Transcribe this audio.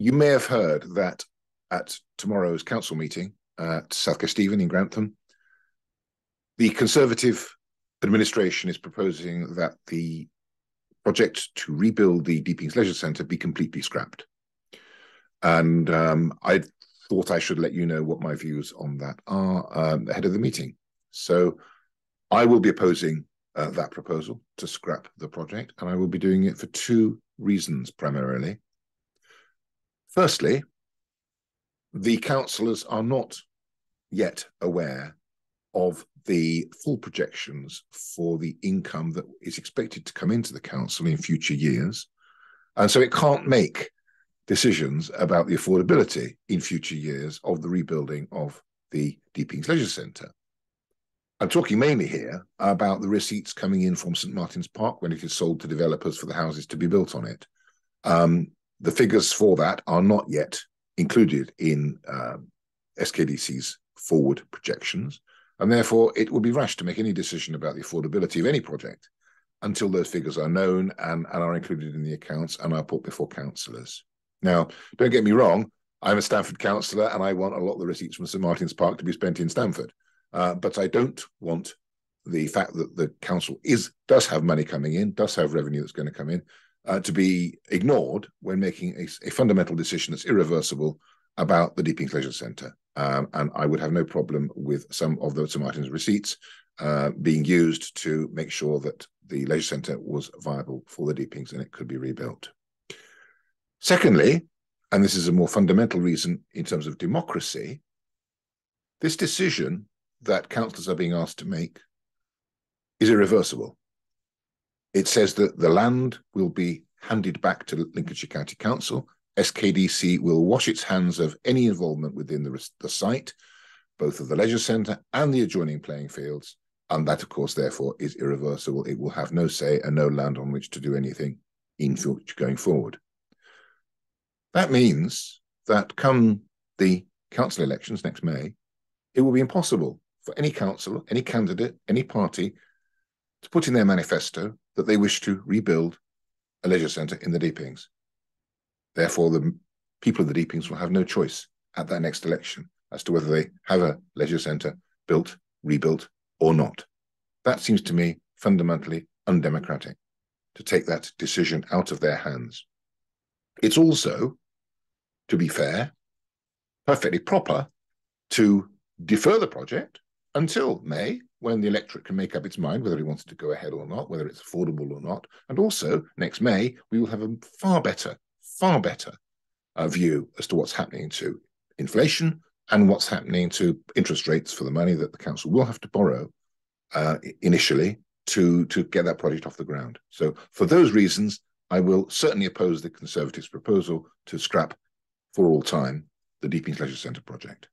You may have heard that at tomorrow's council meeting at South Kesteven in Grantham, the Conservative administration is proposing that the project to rebuild the Deepings Leisure Centre be completely scrapped. And I thought I should let you know what my views on that are ahead of the meeting. So I will be opposing that proposal to scrap the project, and I will be doing it for two reasons primarily. Firstly, the councillors are not yet aware of the full projections for the income that is expected to come into the council in future years. And so it can't make decisions about the affordability in future years of the rebuilding of the Deepings Leisure Centre. I'm talking mainly here about the receipts coming in from St Martin's Park when it is sold to developers for the houses to be built on it. The figures for that are not yet included in SKDC's forward projections, and therefore it would be rash to make any decision about the affordability of any project until those figures are known and are included in the accounts and are put before councillors. Now, don't get me wrong, I'm a Stamford councillor and I want a lot of the receipts from St Martin's Park to be spent in Stamford. But I don't want the fact that the council does have money coming in, does have revenue that's going to come in, to be ignored when making a fundamental decision that's irreversible about the Deepings Leisure Centre. And I would have no problem with some of those St Martin's receipts being used to make sure that the leisure centre was viable for the Deepings and it could be rebuilt. Secondly, and this is a more fundamental reason in terms of democracy, this decision that councillors are being asked to make is irreversible. It says that the land will be handed back to Lincolnshire County Council. SKDC will wash its hands of any involvement within the site, both of the leisure centre and the adjoining playing fields, and that, of course, therefore, is irreversible. It will have no say and no land on which to do anything in future going forward. That means that come the council elections next May, it will be impossible for any councillor, any candidate, any party to put in their manifesto that they wish to rebuild a leisure centre in the Deepings. Therefore, the people of the Deepings will have no choice at that next election as to whether they have a leisure centre built, rebuilt, or not. That seems to me fundamentally undemocratic, to take that decision out of their hands. It's also, to be fair, perfectly proper to defer the project until May, when the electorate can make up its mind whether it wants to go ahead or not, whether it's affordable or not. And also, next May, we will have a far better view as to what's happening to inflation and what's happening to interest rates for the money that the council will have to borrow initially to get that project off the ground. So for those reasons, I will certainly oppose the Conservatives' proposal to scrap for all time the Deepings Leisure Centre project.